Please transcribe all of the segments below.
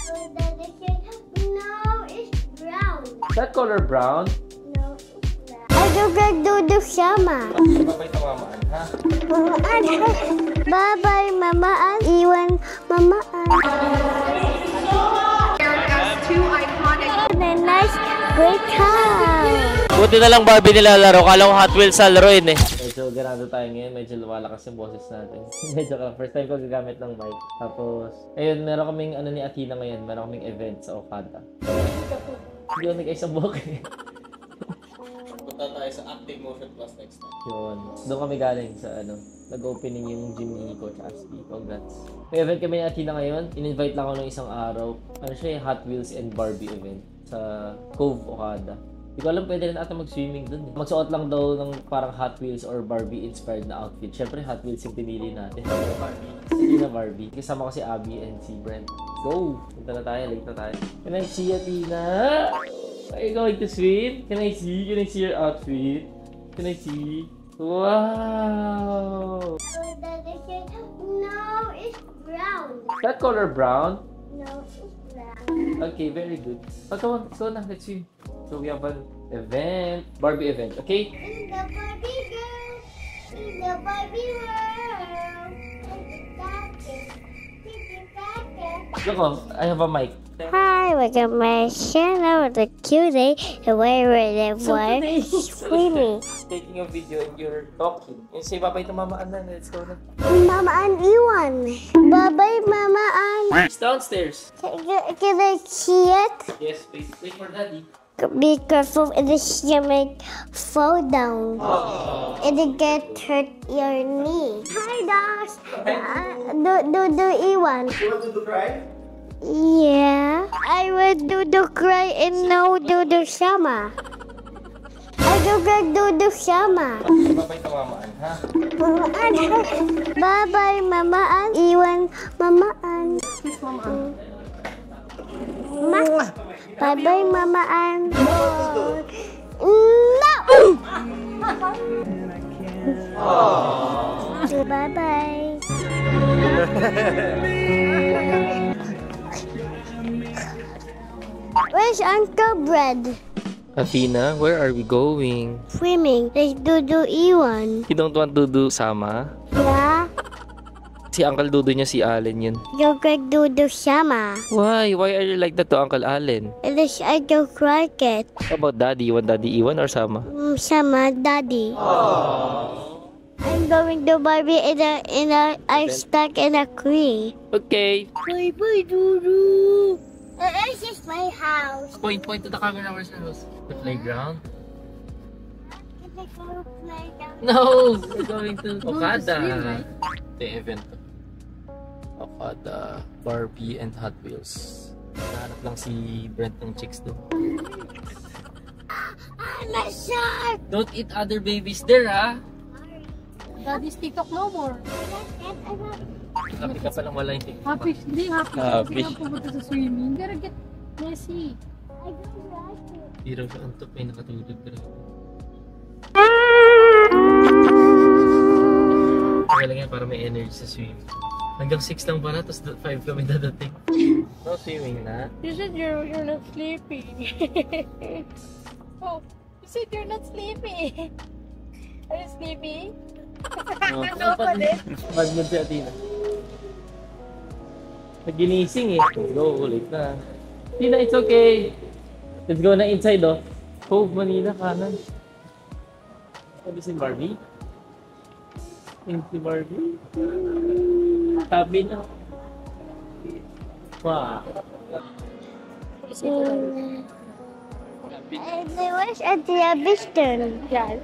No, it's brown. That color brown? No, it's brown. I don't get Dudu sama. Babay tawamaan, ha? Bye-bye, mamaan. Iwan, mamaan. Two iconic. A nice, great time. Buti na lang Barbie nilalaro. Kala ko Hot Wheels sa laruin eh. Medyo ganado tayo ngayon. Medyo lumalakas yung boses natin. Medyo first time ko gagamit ng mic. Tapos, ayun, meron kaming ano ni Athena ngayon. Meron kaming event sa Okada. Hindi ako nag-isang buhok eh. Punta tayo sa Active Motion Plus next time. Yun. Doon kami galing sa ano. Nag-opening yung gym ni Coach Aspi. Congrats. May event kami ni Athena ngayon. In-invite lang ako ng isang araw. Ano siya yung Hot Wheels and Barbie event sa Cove, Okada. Hindi ko alam, pwede rin ata mag-swimming dun. Magsuot lang daw ng parang Hot Wheels or Barbie-inspired na outfit. Syempre, Hot Wheels yung pinili natin. Hindi na Barbie. Kasama ko si Abby and si Brent. Go! Punta na tayo, late na tayo. Can I see, Athena? Are you going to swim? Can I see? Can I see your outfit? Can I see? Wow! No, it's brown. That color brown? No, it's brown. Okay, very good. Oh, come on, let's go na. Let's swim. So we have an event, Barbie event, okay? In the Barbie girl, in the Barbie world. Look, oh, I have a mic. Hi, welcome to my channel with a cutie and where the boy swimming. Taking a video and you're talking. Yung say babay to Mama Ann na, let's go na. Mama Ann Iwan. Bye-bye, Mama Ann. It's downstairs. Can I see it? Yes, wait for Daddy. Be careful, it is you make fall down. It get hurt your knee. Hi, Dash. Do Iwan. You want to cry? Yeah, I will do the cry and no do the sama. I do get do the sama. Babay to Mama Ann, ha? Bye-bye, Mama Ann. Iwan, Mama Ann. Bye-bye, Mama Ann. No! Bye-bye. Where's Uncle Bread? Athena, where are we going? Swimming. Let's do Iwan. You don't want to do sama? Yeah. Si Uncle Dudu niya si Allen yun. You get do sama. Why? Why are you like that to Uncle Allen? It is I don't like it. How about Daddy? You want Daddy Iwan or sama? Sama, Daddy. I'm going to Barbie I'm stuck in a tree. Okay. Bye-bye, Dudu. This is my house. Point to the camera. Where's your house? The playground? Can I go play down? No! We're going to Okada. The event. Okada, Barbie, and Hot Wheels. Nahanap lang si Brent ng chicks doon. I'm a shark. Don't eat other babies there, ha? Daddy's TikTok no more. Happy ka palang wala yung TikTok. Happy, hindi happy. Happy. Hindi na pumunta sa swimming. Gotta get messy. I don't like it. Hindi raw siya antok, may nakatulog ka rin. Okay lang yan para may energy sa swimming. Hanggang 6 lang pala, tapos 5 kami dadating. No swimming na. You said you're not sleepy. Oh, you said you're not sleepy. Are you sleepy? No, Bad mood si Athena. Naginising eh. Let's go, ulit na. Athena, it's okay. Let's go na inside oh. Cove, Manila, kanan. Sabi si Barbie? Si Barbie? Sabi na. Wow. And I wish at the Abiston. Yeah.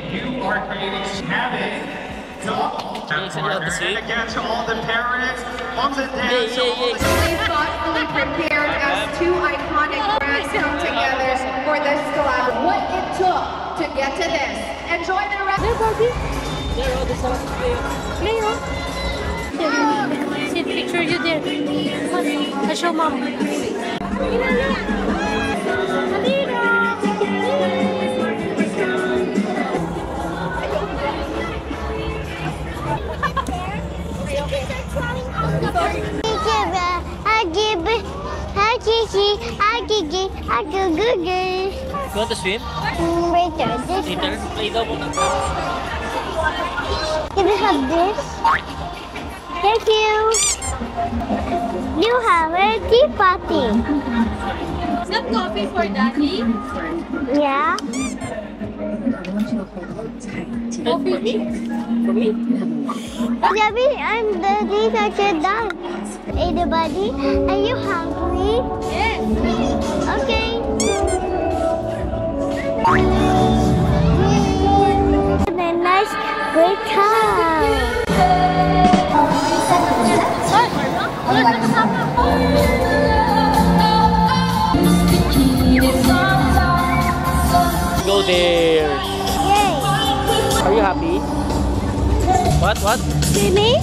You are creating havoc. And again to all the parents, moms and dads, to all the We've thoughtfully prepared as two iconic brands come together for this collab. What it to get to this. Enjoy the rest. There, Barbie. There, oh, there's a play. Play, oh. See, picture you there. Come on, show mom. You want to swim? Later, this Later? Play daw muna. Can I have this? Thank you. You have a tea party. Some coffee for Daddy. Yeah. For me? For me? Debbie, I'm the teacher done. Hey, the buddy, are you hungry? Yes. Okay. A nice great time. Go there. Yay. Are you happy? What? Swimming?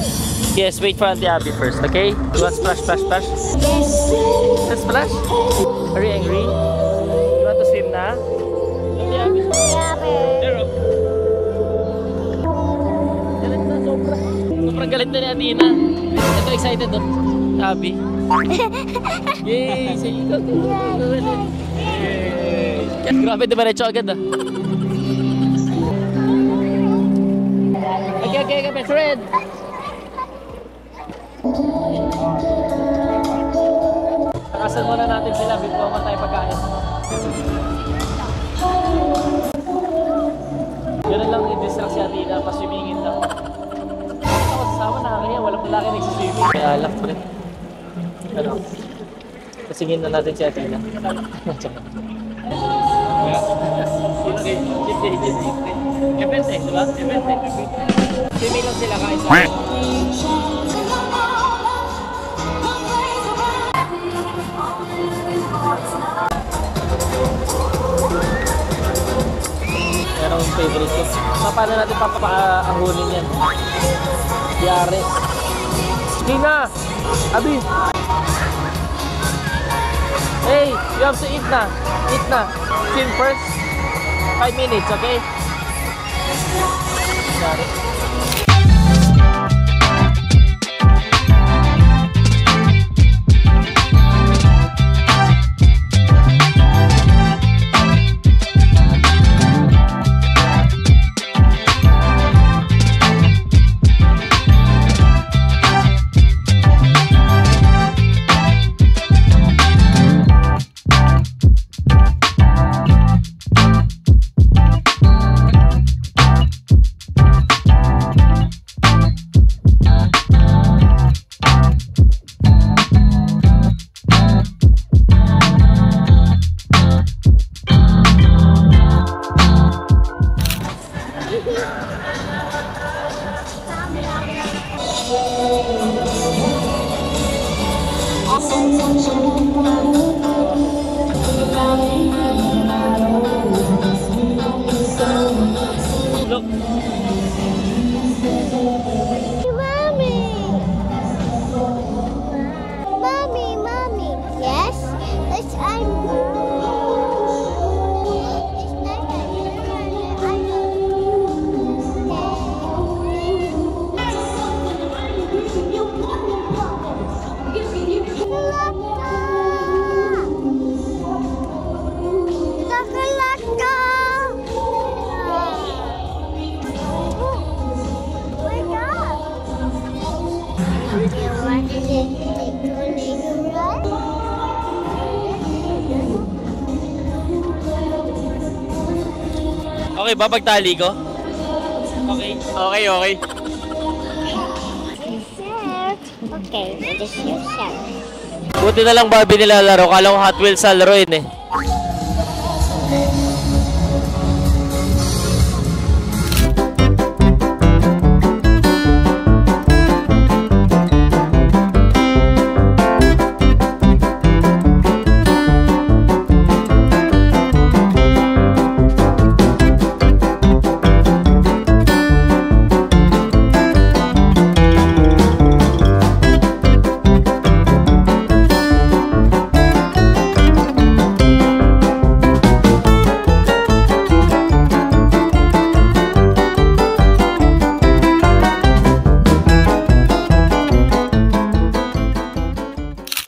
Yes, wait for Auntie Abby first, okay? You want splash, splash, splash? Yes. Let's splash. Are you angry? You want to swim na? Auntie Abby. Yeah, babe. There, oh. Galit na, sobra. Sobrang galit na ni Atina. Ito, excited, oh. Abby. Yay! Say you go. Yay! Grabe, dimaretso agad, ah. Okay, best friend. Takasan muna natin sila before man tayo pagkain. Ganun lang i-distract si Atina, paswimingin lang. Ako sasama, nakakaya, walang lalaki nagsiswimming. May alak pa rin. Ano? Kasingin na natin si Atina. Event eh, diba? Event eh. Swimming lang sila kahit sa... Yan ang favorite ko. Paano natin papaahunin yan? Yari. Tina! Abi! Hey! You have to eat na! Eat na! Swim first. 5 minutes, okay? Yari. Look. Mommy. Yes? It's Okay ba pagtali ko? Okay. Okay. Okay, this is yourself. Buti na lang Barbie nilalaro. Kala ko Hot Wheels sa laruin eh.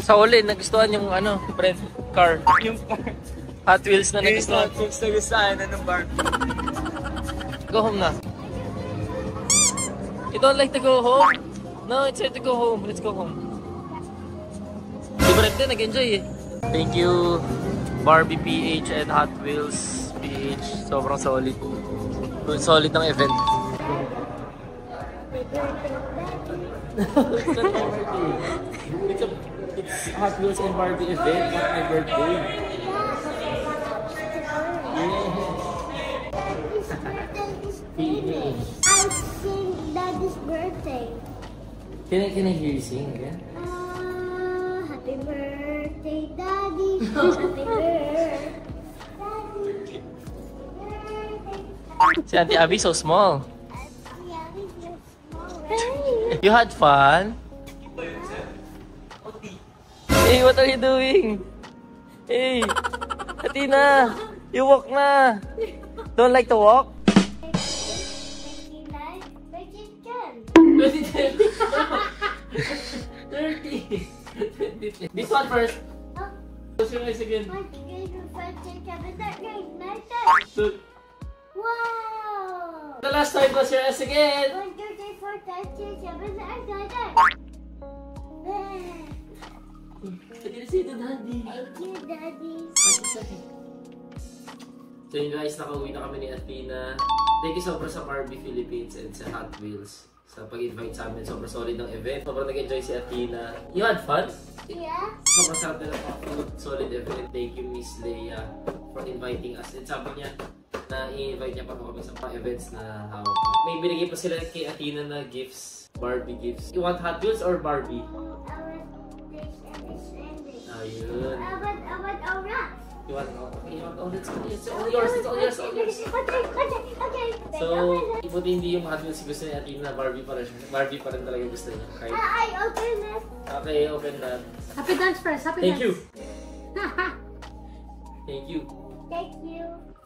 Sa huli, nagustuhan yung ano, friend, car. Yung Hot Wheels na nagustuhan. gusto na ng Barbie. Go home na. You don't like to go home? No, it's time to go home. Let's go home. Si Brent din, nag-enjoy eh. Thank you, Barbie PH and Hot Wheels PH. Sobrang solid. Solid ng event. It's Hot Wheels and Barbie event, not my birthday. I sing Daddy's birthday. Can I hear you sing again? Happy birthday, Daddy. Happy birthday, Daddy. Si Auntie Abby so small. Yeah, he's just small. You had fun? Hey, what are you doing? Hey, Athena, you walk na. Don't like to walk? 29, but you can. 30. This one first. Oh, Close your eyes again. 1, 2, 3, 4, 5, 6, 7, 8, 9, 10. So, Wow! the last time, close your eyes again. 1, 2, 3, 4, 5, 6, 7, 8, 9, 10. I didn't say to Daddy. Thank you, Daddy. So yun guys, nakauwi na kami ni Athena. Thank you sobra sa Barbie Philippines and sa Hot Wheels sa pag-invite sa amin. Sobrang solid ng event. Sobrang nag-enjoy si Athena. You had fun? Yeah? Sobrang sarap na food. Solid event. Thank you Miss Leia for inviting us. And sabi niya na i-invite niya pa kami sa mga events na hawak. May binigay pa sila kay Athena na gifts. Barbie gifts. You want Hot Wheels or Barbie? Ayun. I want a wrap. You want all? Okay, you want all? It's all yours. It's all yours. All yours. Okay. So, ibuti hindi yung Hot Wheels gusto ni Athena na Barbie pa rin. Barbie pa rin talaga gusto niya. Kahit... I open it. Okay, open that. Happy dance first. Happy Thank dance. you. Thank you. Thank you.